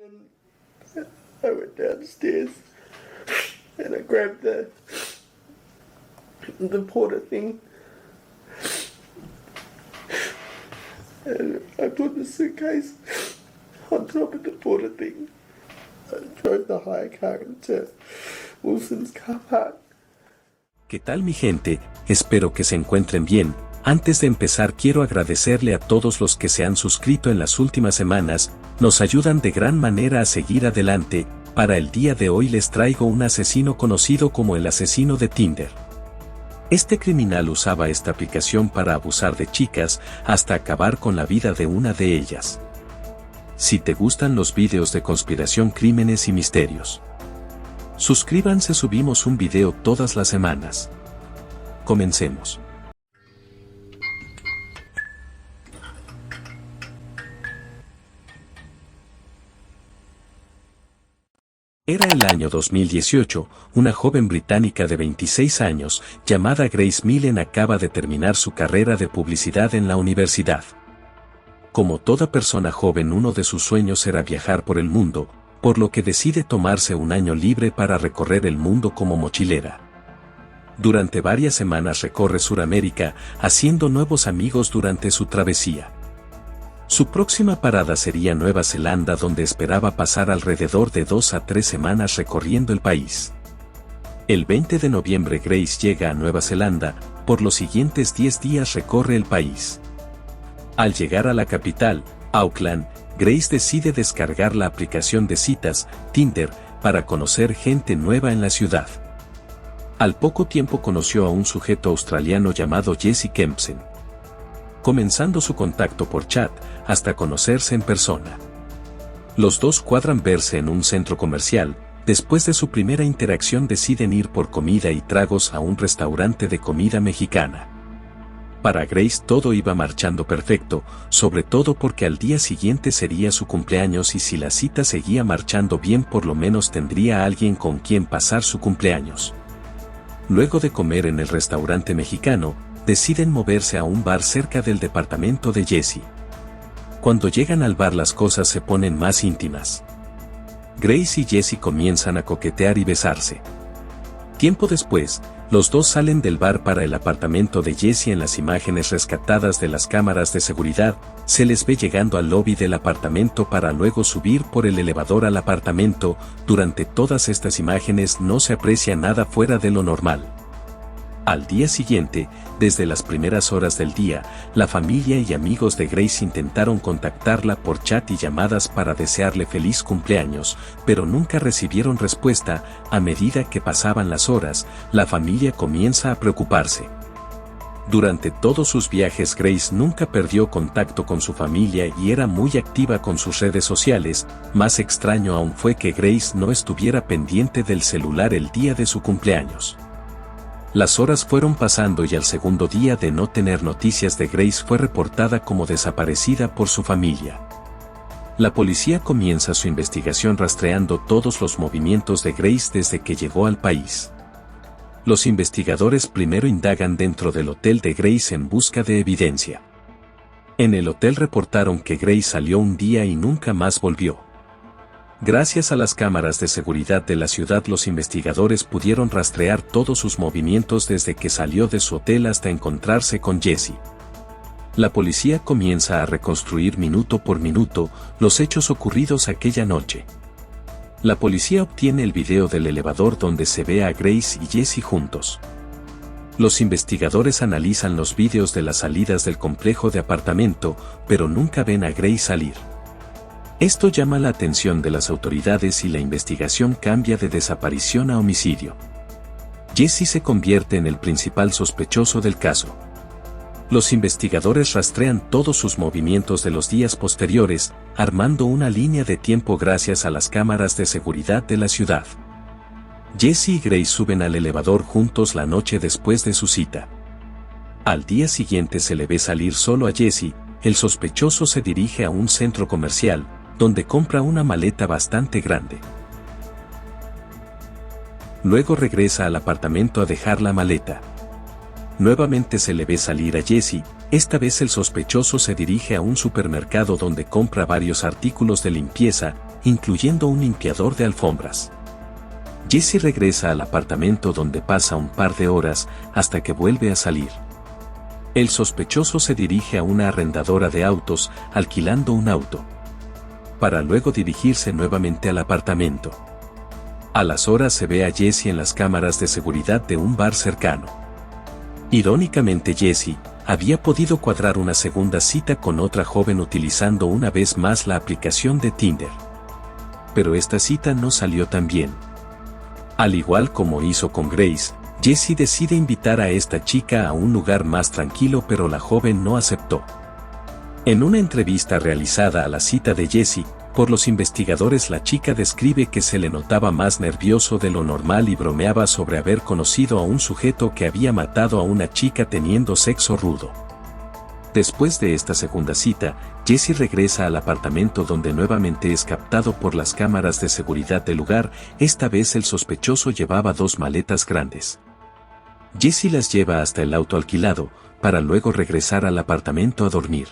I went downstairs and I grabbed the porter thing and I put the suitcase on top of the porter thing. I drove the hire car into Wilson's car park. ¿Qué tal mi gente? Espero que se encuentren bien. Antes de empezar quiero agradecerle a todos los que se han suscrito en las últimas semanas, nos ayudan de gran manera a seguir adelante. Para el día de hoy les traigo un asesino conocido como el asesino de Tinder. Este criminal usaba esta aplicación para abusar de chicas hasta acabar con la vida de una de ellas. Si te gustan los videos de conspiración, crímenes y misterios, suscríbanse, subimos un video todas las semanas. Comencemos. Era el año 2018, una joven británica de 26 años, llamada Grace Millen acaba de terminar su carrera de publicidad en la universidad. Como toda persona joven, uno de sus sueños era viajar por el mundo, por lo que decide tomarse un año libre para recorrer el mundo como mochilera. Durante varias semanas recorre Suramérica, haciendo nuevos amigos durante su travesía. Su próxima parada sería Nueva Zelanda, donde esperaba pasar alrededor de 2 a 3 semanas recorriendo el país. El 20 de noviembre Grace llega a Nueva Zelanda, por los siguientes 10 días recorre el país. Al llegar a la capital, Auckland, Grace decide descargar la aplicación de citas, Tinder, para conocer gente nueva en la ciudad. Al poco tiempo conoció a un sujeto australiano llamado Jesse Kempson, comenzando su contacto por chat, hasta conocerse en persona. Los dos cuadran verse en un centro comercial. Después de su primera interacción deciden ir por comida y tragos a un restaurante de comida mexicana. Para Grace todo iba marchando perfecto, sobre todo porque al día siguiente sería su cumpleaños y si la cita seguía marchando bien por lo menos tendría a alguien con quien pasar su cumpleaños. Luego de comer en el restaurante mexicano, deciden moverse a un bar cerca del departamento de Jesse. Cuando llegan al bar las cosas se ponen más íntimas. Grace y Jesse comienzan a coquetear y besarse. Tiempo después, los dos salen del bar para el apartamento de Jesse. En las imágenes rescatadas de las cámaras de seguridad, se les ve llegando al lobby del apartamento para luego subir por el elevador al apartamento. Durante todas estas imágenes no se aprecia nada fuera de lo normal. Al día siguiente, desde las primeras horas del día, la familia y amigos de Grace intentaron contactarla por chat y llamadas para desearle feliz cumpleaños, pero nunca recibieron respuesta. A medida que pasaban las horas, la familia comienza a preocuparse. Durante todos sus viajes Grace nunca perdió contacto con su familia y era muy activa con sus redes sociales. Más extraño aún fue que Grace no estuviera pendiente del celular el día de su cumpleaños. Las horas fueron pasando y al segundo día de no tener noticias de Grace fue reportada como desaparecida por su familia. La policía comienza su investigación rastreando todos los movimientos de Grace desde que llegó al país. Los investigadores primero indagan dentro del hotel de Grace en busca de evidencia. En el hotel reportaron que Grace salió un día y nunca más volvió. Gracias a las cámaras de seguridad de la ciudad los investigadores pudieron rastrear todos sus movimientos desde que salió de su hotel hasta encontrarse con Jesse. La policía comienza a reconstruir minuto por minuto los hechos ocurridos aquella noche. La policía obtiene el video del elevador donde se ve a Grace y Jesse juntos. Los investigadores analizan los videos de las salidas del complejo de apartamento, pero nunca ven a Grace salir. Esto llama la atención de las autoridades y la investigación cambia de desaparición a homicidio. Jesse se convierte en el principal sospechoso del caso. Los investigadores rastrean todos sus movimientos de los días posteriores, armando una línea de tiempo gracias a las cámaras de seguridad de la ciudad. Jesse y Grace suben al elevador juntos la noche después de su cita. Al día siguiente se le ve salir solo a Jesse. El sospechoso se dirige a un centro comercial, donde compra una maleta bastante grande. Luego regresa al apartamento a dejar la maleta. Nuevamente se le ve salir a Jesse. Esta vez el sospechoso se dirige a un supermercado donde compra varios artículos de limpieza. incluyendo un limpiador de alfombras. Jessie regresa al apartamento donde pasa un par de horas hasta que vuelve a salir. El sospechoso se dirige a una arrendadora de autos, alquilando un auto, para luego dirigirse nuevamente al apartamento. A las horas se ve a Jessie en las cámaras de seguridad de un bar cercano. Irónicamente, Jessie había podido cuadrar una segunda cita con otra joven utilizando una vez más la aplicación de Tinder. Pero esta cita no salió tan bien. Al igual como hizo con Grace, Jessie decide invitar a esta chica a un lugar más tranquilo, pero la joven no aceptó. En una entrevista realizada a la cita de Jessie por los investigadores, la chica describe que se le notaba más nervioso de lo normal y bromeaba sobre haber conocido a un sujeto que había matado a una chica teniendo sexo rudo. Después de esta segunda cita, Jessie regresa al apartamento donde nuevamente es captado por las cámaras de seguridad del lugar. Esta vez el sospechoso llevaba 2 maletas grandes. Jessie las lleva hasta el auto alquilado, para luego regresar al apartamento a dormir.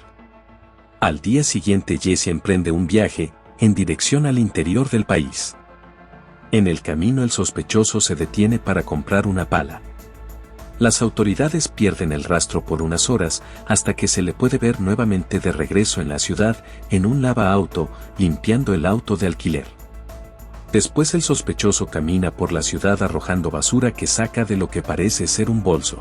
Al día siguiente, Jessie emprende un viaje en dirección al interior del país. En el camino, el sospechoso se detiene para comprar una pala. Las autoridades pierden el rastro por unas horas hasta que se le puede ver nuevamente de regreso en la ciudad en un lavaauto, limpiando el auto de alquiler. Después el sospechoso camina por la ciudad arrojando basura que saca de lo que parece ser un bolso.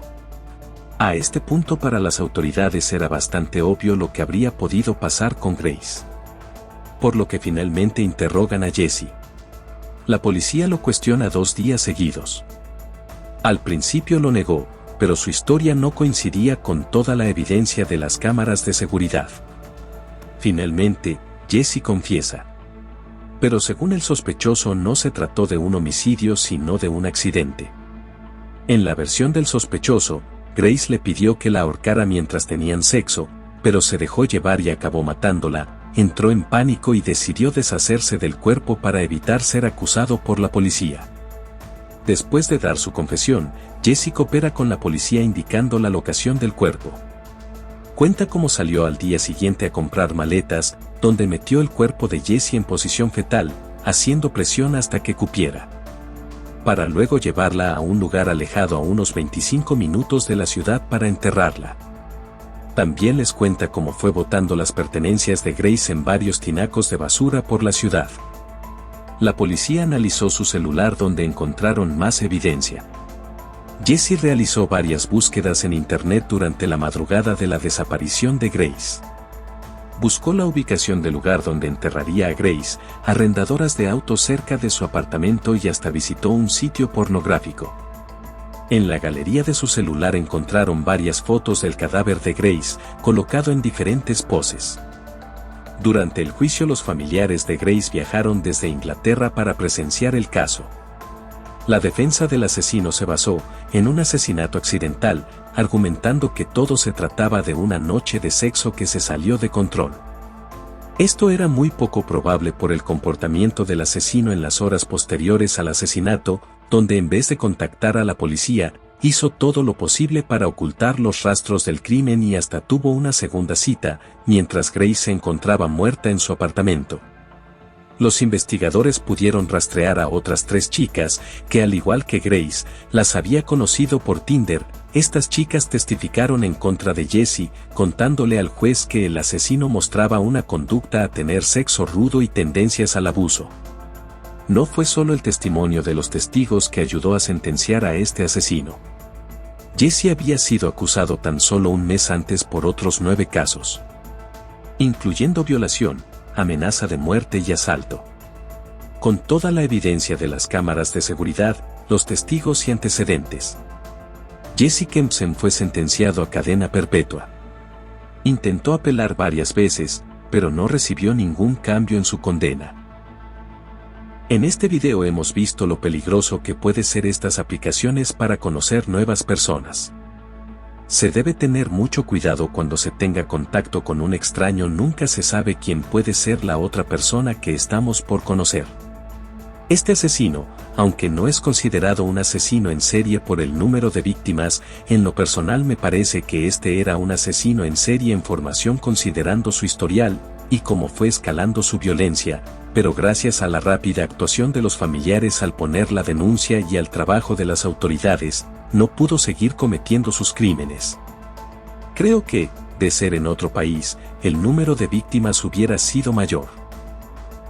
A este punto, para las autoridades era bastante obvio lo que habría podido pasar con Grace, por lo que finalmente interrogan a Jessie. La policía lo cuestiona 2 días seguidos. Al principio lo negó, pero su historia no coincidía con toda la evidencia de las cámaras de seguridad. Finalmente, Jessie confiesa. Pero según el sospechoso, no se trató de un homicidio sino de un accidente. En la versión del sospechoso, Grace le pidió que la ahorcara mientras tenían sexo, pero se dejó llevar y acabó matándola. Entró en pánico y decidió deshacerse del cuerpo para evitar ser acusado por la policía. Después de dar su confesión, Jessie coopera con la policía indicando la locación del cuerpo. Cuenta cómo salió al día siguiente a comprar maletas, donde metió el cuerpo de Jessie en posición fetal, haciendo presión hasta que cupiera, para luego llevarla a un lugar alejado a unos 25 minutos de la ciudad para enterrarla. También les cuenta cómo fue botando las pertenencias de Grace en varios tinacos de basura por la ciudad. La policía analizó su celular, donde encontraron más evidencia. Jessie realizó varias búsquedas en internet durante la madrugada de la desaparición de Grace. Buscó la ubicación del lugar donde enterraría a Grace, arrendadoras de autos cerca de su apartamento y hasta visitó un sitio pornográfico. En la galería de su celular encontraron varias fotos del cadáver de Grace, colocado en diferentes poses. Durante el juicio, los familiares de Grace viajaron desde Inglaterra para presenciar el caso. La defensa del asesino se basó en un asesinato accidental, argumentando que todo se trataba de una noche de sexo que se salió de control. Esto era muy poco probable por el comportamiento del asesino en las horas posteriores al asesinato, donde en vez de contactar a la policía, hizo todo lo posible para ocultar los rastros del crimen y hasta tuvo una segunda cita, mientras Grace se encontraba muerta en su apartamento. Los investigadores pudieron rastrear a otras 3 chicas que, al igual que Grace, las había conocido por Tinder. Estas chicas testificaron en contra de Jessie, contándole al juez que el asesino mostraba una conducta a tener sexo rudo y tendencias al abuso. No fue solo el testimonio de los testigos que ayudó a sentenciar a este asesino. Jessie había sido acusado tan solo un mes antes por otros 9 casos, incluyendo violación, amenaza de muerte y asalto. Con toda la evidencia de las cámaras de seguridad, los testigos y antecedentes, Jesse Kempson fue sentenciado a cadena perpetua. Intentó apelar varias veces, pero no recibió ningún cambio en su condena. En este video hemos visto lo peligroso que puede ser estas aplicaciones para conocer nuevas personas. Se debe tener mucho cuidado cuando se tenga contacto con un extraño. Nunca se sabe quién puede ser la otra persona que estamos por conocer. Este asesino, aunque no es considerado un asesino en serie por el número de víctimas, en lo personal me parece que este era un asesino en serie en formación considerando su historial y cómo fue escalando su violencia, pero gracias a la rápida actuación de los familiares al poner la denuncia y al trabajo de las autoridades, no pudo seguir cometiendo sus crímenes. Creo que, de ser en otro país, el número de víctimas hubiera sido mayor.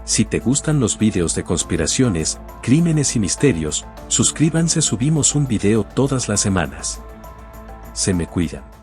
Si te gustan los videos de conspiraciones, crímenes y misterios, suscríbanse, subimos un video todas las semanas. Se me cuidan.